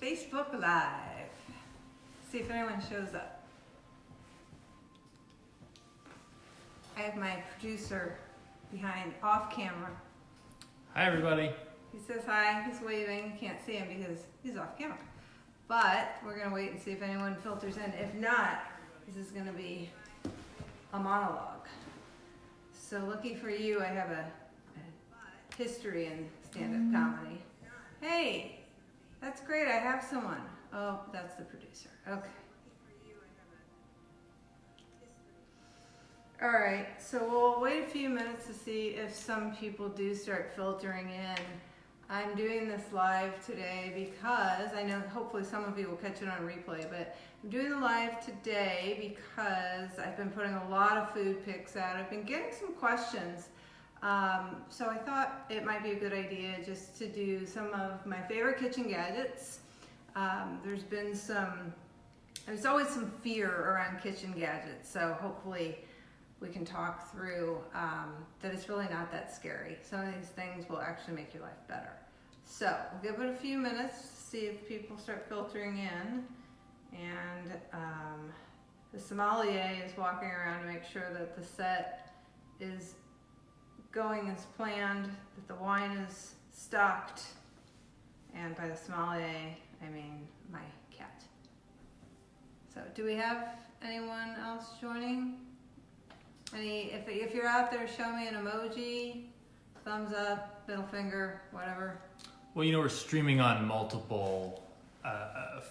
Facebook Live. See if anyone shows up. I have my producer behind off camera. Hi, everybody. He says hi, he's waving. You can't see him because he's off camera. But we're gonna wait and see if anyone filters in. If not, this is gonna be a monologue. So lucky for you, I have a history in stand-up comedy. Hey, that's great, I have someone. Oh, that's the producer, okay. All right, so we'll wait a few minutes to see if some people do start filtering in. I'm doing this live today because I know hopefully some of you will catch it on replay, but I'm doing the live today because I've been putting a lot of food pics out. I've been getting some questions, so I thought it might be a good idea just to do some of my favorite kitchen gadgets. There's always some fear around kitchen gadgets, so hopefully we can talk through that it's really not that scary. Some of these things will actually make your life better. So we'll give it a few minutes to see if people start filtering in. And the sommelier is walking around to make sure that the set is going as planned, that the wine is stocked. And by the sommelier, I mean my cat. So do we have anyone else joining? If you're out there, show me an emoji, thumbs up, middle finger, whatever. Well, you know, we're streaming on multiple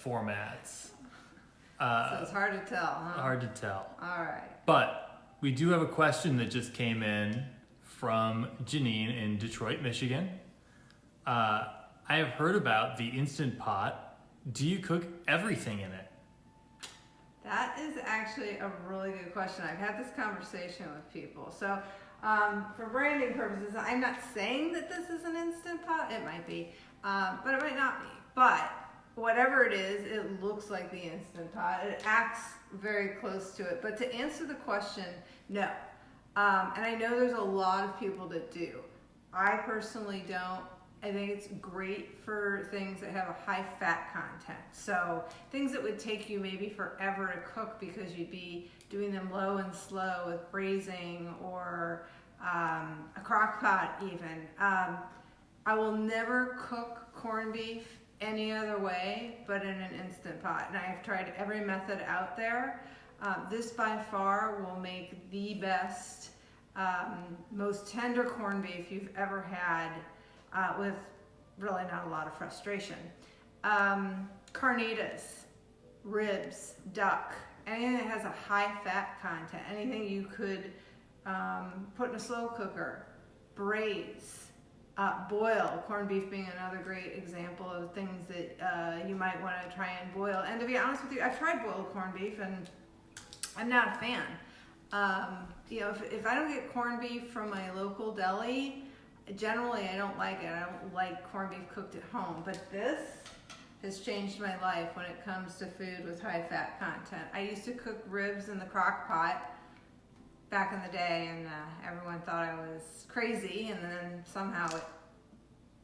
formats. So it's hard to tell, huh? Hard to tell. All right. But we do have a question that just came in from Janine in Detroit, Michigan. I have heard about the Instant Pot. Do you cook everything in it? That is actually a really good question. I've had this conversation with people. So for branding purposes, I'm not saying that this is an Instant Pot. It might be, but it might not be. But whatever it is, it looks like the Instant Pot. It acts very close to it. But to answer the question, no. And I know there's a lot of people that do. I personally don't. I think it's great for things that have a high fat content. So things that would take you maybe forever to cook because you'd be doing them low and slow with braising or a crock pot even. I will never cook corned beef any other way but in an Instant Pot. And I have tried every method out there. This by far will make the best, most tender corned beef you've ever had. With really not a lot of frustration. Carnitas, ribs, duck, anything that has a high fat content, anything you could put in a slow cooker, braise, boil, corned beef being another great example of things that you might want to try and boil. And to be honest with you, I've tried boiled corned beef and I'm not a fan. You know, if I don't get corned beef from my local deli, generally, I don't like it. I don't like corned beef cooked at home, but this has changed my life when it comes to food with high fat content. I used to cook ribs in the crock pot back in the day, and everyone thought I was crazy, and then somehow it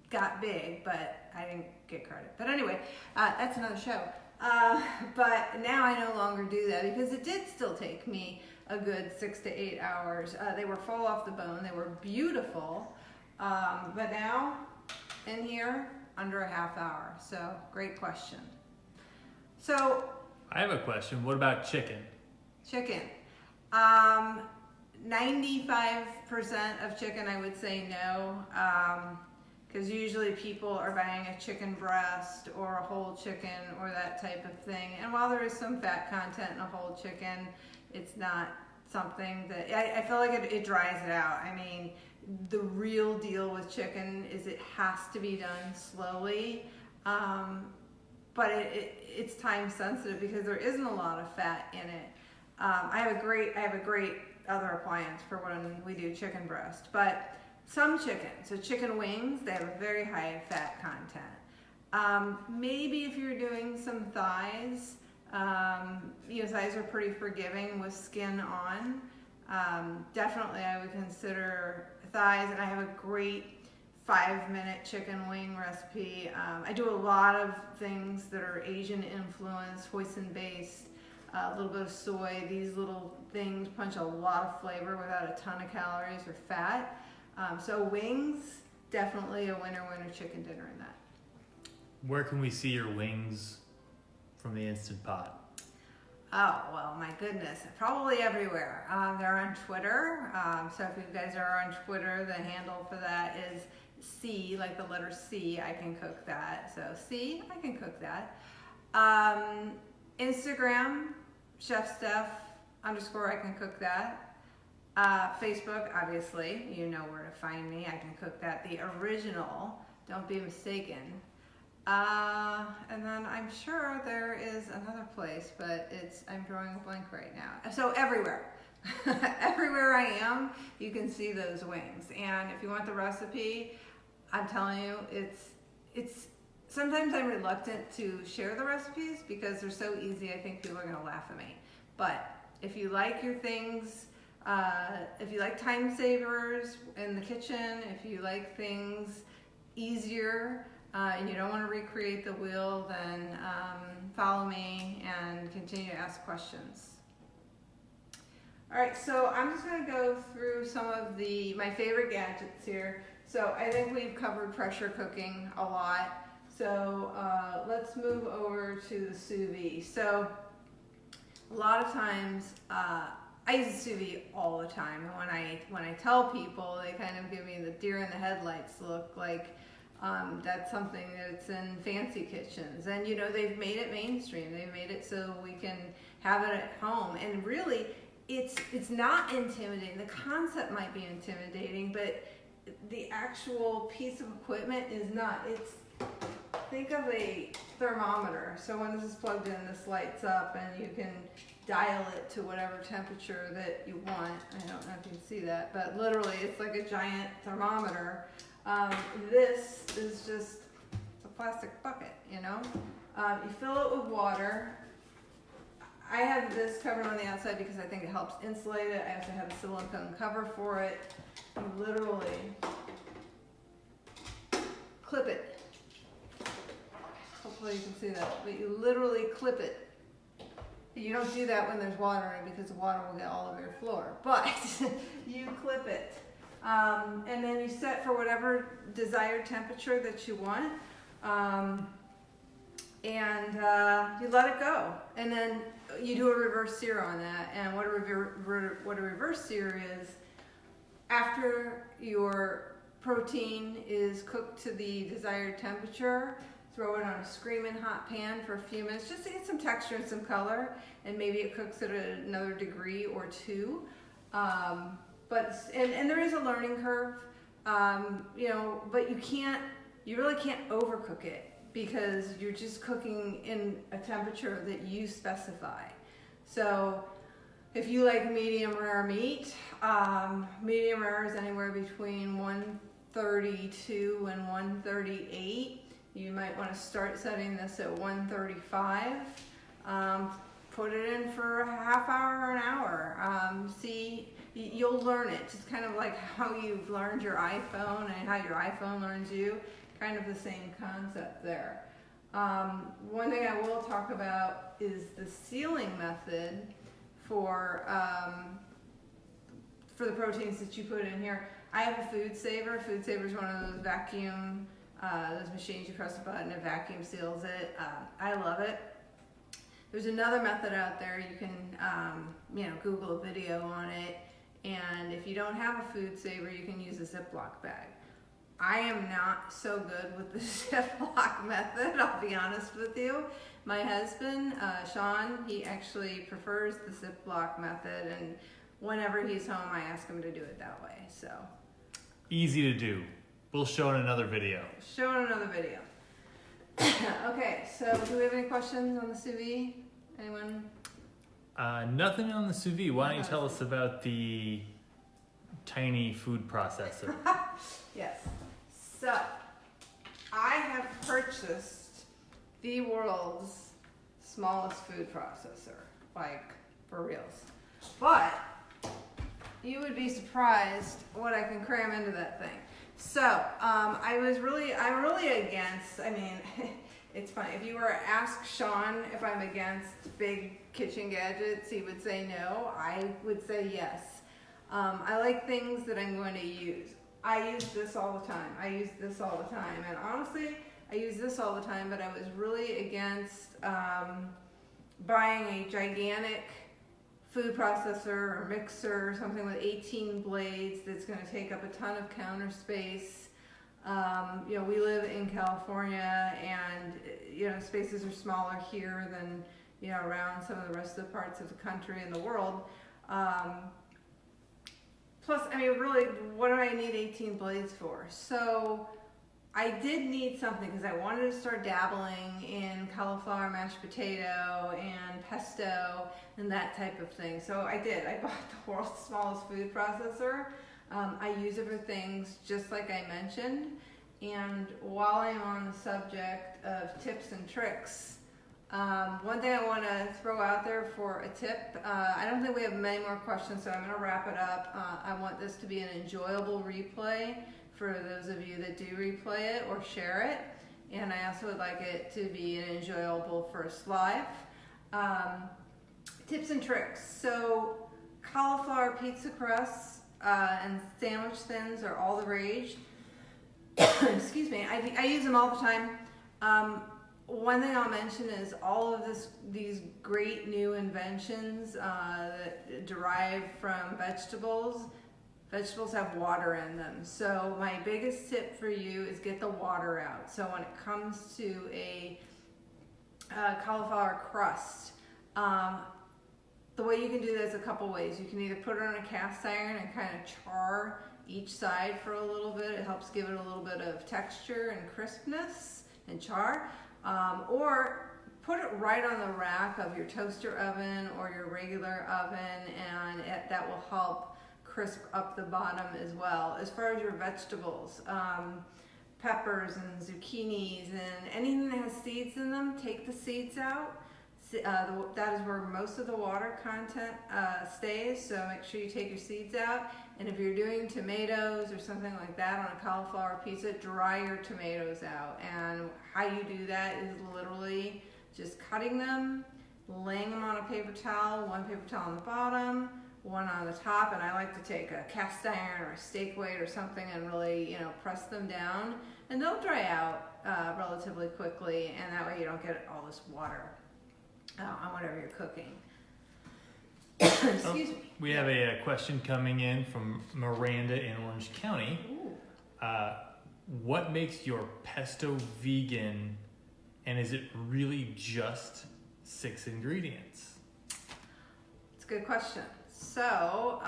got big, but I didn't get credit. But anyway, that's another show. But now I no longer do that because it did still take me a good 6 to 8 hours. They were full off the bone. They were beautiful. But now, in here, under a half hour. So, great question. So, I have a question. What about chicken? Chicken. 95% of chicken, I would say no. Because usually people are buying a chicken breast or a whole chicken or that type of thing. And while there is some fat content in a whole chicken, it's not something that, I feel like it dries it out. I mean, the real deal with chicken is it has to be done slowly, but it's time sensitive because there isn't a lot of fat in it. I have a great other appliance for when we do chicken breast, but some chicken, so chicken wings, they have a very high fat content. Maybe if you're doing some thighs, thighs are pretty forgiving with skin on. Definitely I would consider thighs, and I have a great 5-minute chicken wing recipe. I do a lot of things that are Asian influenced, hoisin based, a little bit of soy. These little things punch a lot of flavor without a ton of calories or fat. So wings, definitely a winner chicken dinner in that. Where can we see your wings from the Instant Pot? Oh, well, my goodness. Probably everywhere. They're on Twitter. So if you guys are on Twitter, the handle for that is C, like the letter C, I can cook that. So C, I can cook that. Instagram, Chef Steph _ I can cook that. Facebook, obviously, you know where to find me. I can cook that. The original, don't be mistaken. And then I'm sure there is another place, but I'm drawing a blank right now. So everywhere. Everywhere I am, you can see those wings. And if you want the recipe, I'm telling you, it's sometimes I'm reluctant to share the recipes because they're so easy. I think people are going to laugh at me. But if you like your things, if you like time savers in the kitchen, if you like things easier, and you don't want to recreate the wheel, then follow me and continue to ask questions. All right, so I'm just going to go through some of my favorite gadgets here. So I think we've covered pressure cooking a lot. So let's move over to the sous vide. So a lot of times, I use the sous vide all the time. And when I tell people, they kind of give me the deer in the headlights look, like that's something that's in fancy kitchens. And you know, they've made it mainstream. They've made it so we can have it at home. And really, it's not intimidating. The concept might be intimidating, but the actual piece of equipment is not. Think of a thermometer. So when this is plugged in, this lights up and you can dial it to whatever temperature that you want. I don't know if you can see that, but literally it's like a giant thermometer. This is just a plastic bucket, you know? You fill it with water. I have this covered on the outside because I think it helps insulate it. I also have a silicone cover for it. You literally clip it. Hopefully you can see that, but you literally clip it. You don't do that when there's water in it because the water will get all over your floor, but you clip it. And then you set for whatever desired temperature that you want. And you let it go. And then you do a reverse sear on that. And what a reverse sear is, after your protein is cooked to the desired temperature, throw it on a screaming hot pan for a few minutes just to get some texture and some color, and maybe it cooks at another degree or 2. But there is a learning curve, you know, but you really can't overcook it because you're just cooking in a temperature that you specify. So if you like medium rare meat, medium rare is anywhere between 132 and 138. You might want to start setting this at 135. Put it in for a half hour or an hour. See, you'll learn it. Just kind of like how you've learned your iPhone and how your iPhone learns you. Kind of the same concept there. One thing I will talk about is the sealing method for the proteins that you put in here. I have a Food Saver. Food Saver is one of those vacuum, those machines you press a button and vacuum seals it. I love it. There's another method out there. You can, you know, Google a video on it. And if you don't have a Food Saver, you can use a Ziploc bag. I am not so good with the Ziploc method, I'll be honest with you. My husband, Sean, he actually prefers the Ziploc method, and whenever he's home, I ask him to do it that way. So easy to do. We'll show in another video. Okay, so do we have any questions on the sous vide? Anyone? Nothing on the sous vide. Why don't you tell us about the tiny food processor? Yes. So, I have purchased the world's smallest food processor, like for reals. But You would be surprised what I can cram into that thing. So, I'm really against, I mean, it's funny. If you were to ask Sean if I'm against big kitchen gadgets, he would say no. I would say yes. I like things that I'm going to use. I use this all the time. And honestly, I use this all the time, but I was really against buying a gigantic food processor or mixer or something with 18 blades that's going to take up a ton of counter space. We live in California, and spaces are smaller here than around some of the rest of the parts of the country and the world. Plus, I mean, really, what do I need 18 blades for? So I did need something because I wanted to start dabbling in cauliflower mashed potato and pesto and that type of thing. So I did. I bought the world's smallest food processor. I use it for things just like I mentioned. And while I'm on the subject of tips and tricks, one thing I want to throw out there for a tip, I don't think we have many more questions, so I'm going to wrap it up. I want this to be an enjoyable replay for those of you that do replay it or share it. And I also would like it to be an enjoyable first live. Tips and tricks. So cauliflower pizza crusts and sandwich thins are all the rage. Excuse me. I use them all the time. One thing I'll mention is all of these great new inventions that derive from vegetables. Vegetables have water in them. So my biggest tip for you is get the water out. So when it comes to a cauliflower crust, the way you can do that is a couple ways. You can either put it on a cast iron and kind of char each side for a little bit. It helps give it a little bit of texture and crispness and char. Or put it right on the rack of your toaster oven or your regular oven, and that will help crisp up the bottom as well. As far as your vegetables, peppers and zucchinis and anything that has seeds in them, take the seeds out. That is where most of the water content stays, so make sure you take your seeds out. And if you're doing tomatoes or something like that on a cauliflower pizza, dry your tomatoes out. And how you do that is literally just cutting them, laying them on a paper towel, one paper towel on the bottom, one on the top, and I like to take a cast iron or a steak weight or something and really, press them down, and they'll dry out relatively quickly, and that way you don't get all this water on whatever you're cooking. Excuse me. We have a question coming in from Miranda in Orange County. What makes your pesto vegan, and is it really just 6 ingredients? It's a good question. So,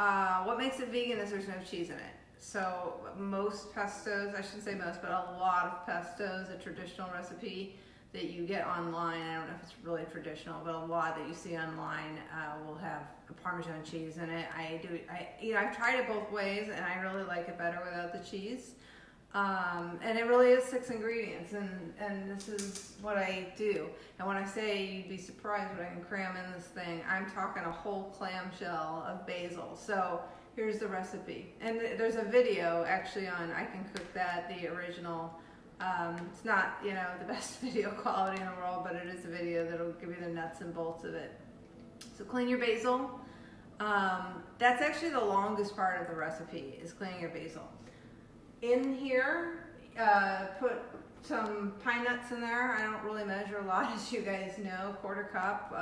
what makes it vegan is there's no cheese in it. So, most pestos, I shouldn't say most, but a lot of pestos, a traditional recipe that you get online, I don't know if it's really traditional, but a lot that you see online will have a Parmesan cheese in it. I've tried it both ways, and I really like it better without the cheese. And it really is 6 ingredients, and this is what I do. And when I say you'd be surprised what I can cram in this thing, I'm talking a whole clamshell of basil. So here's the recipe. And there's a video actually on I Can Cook That, the original. It's not, the best video quality in the world, but it is a video that'll give you the nuts and bolts of it. So clean your basil. That's actually the longest part of the recipe, is cleaning your basil. In here, put some pine nuts in there. I don't really measure a lot, as you guys know. 1/4 cup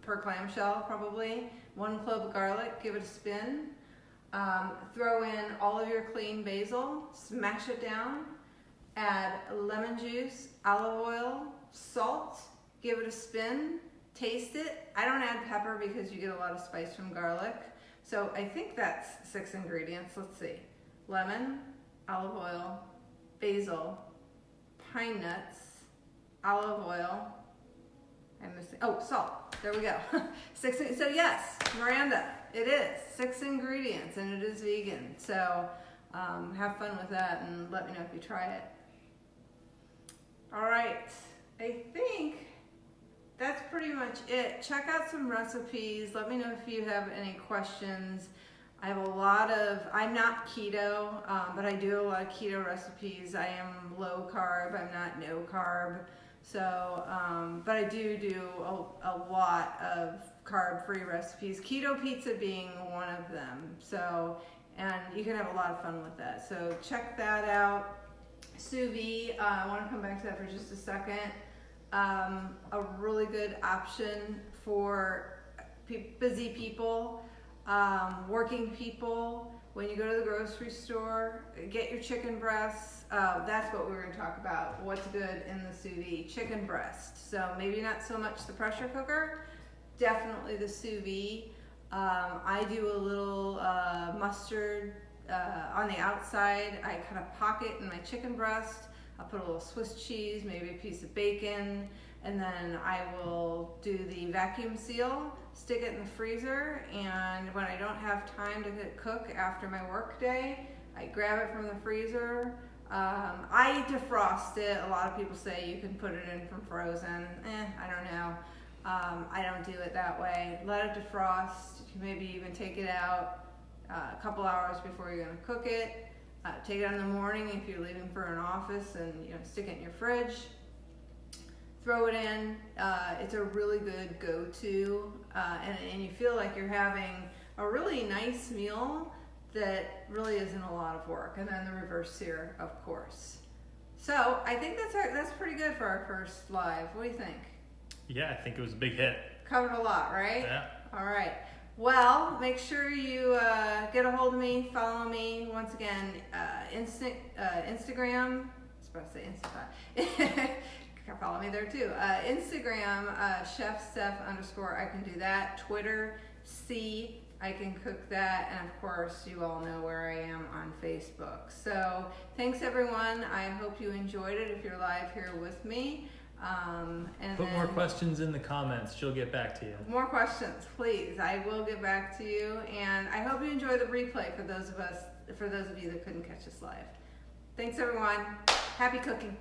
per clamshell, probably. 1 clove of garlic, give it a spin. Throw in all of your clean basil, smash it down. Add lemon juice, olive oil, salt, give it a spin, taste it. I don't add pepper because you get a lot of spice from garlic. So I think that's 6 ingredients. Let's see. Lemon, olive oil, basil, pine nuts, olive oil. I'm missing, salt. There we go. 6. So yes, Miranda, it is 6 ingredients, and it is vegan. So have fun with that, and let me know if you try it. All right, I think that's pretty much it. Check out some recipes. Let me know if you have any questions. I have I'm not keto, but I do a lot of keto recipes. I am low carb, I'm not no carb. So, but I do a lot of carb-free recipes, keto pizza being one of them. So, and you can have a lot of fun with that. So check that out. Sous vide, I want to come back to that for just a second. A really good option for busy people, working people. When you go to the grocery store, get your chicken breasts. That's what we're going to talk about. What's good in the sous vide? Chicken breast. So maybe not so much the pressure cooker, definitely the sous vide. I do a little mustard on the outside. I kind of pocket in my chicken breast. I'll put a little Swiss cheese, maybe a piece of bacon, and then I will do the vacuum seal, stick it in the freezer, and when I don't have time to cook after my work day, I grab it from the freezer. I defrost it. A lot of people say you can put it in from frozen. I don't know. I don't do it that way. Let it defrost. You can maybe even take it out a couple hours before you're going to cook it. Take it out in the morning if you're leaving for an office, and stick it in your fridge. Throw it in. It's a really good go-to, and you feel like you're having a really nice meal that really isn't a lot of work. And then the reverse sear, of course. So I think that's pretty good for our first live. What do you think? Yeah, I think it was a big hit. Covered a lot, right? Yeah. All right. Well, make sure you get a hold of me, follow me. Once again, Instagram. I was about to say Instagram. Follow me there too. Instagram, chefsteph_. I can do that. Twitter, I can cook that. And of course, you all know where I am on Facebook. So thanks everyone. I hope you enjoyed it if you're live here with me. And Put more questions in the comments. She'll get back to you. More questions, please. I will get back to you, and I hope you enjoy the replay for those of you that couldn't catch us live. Thanks, everyone. Happy cooking.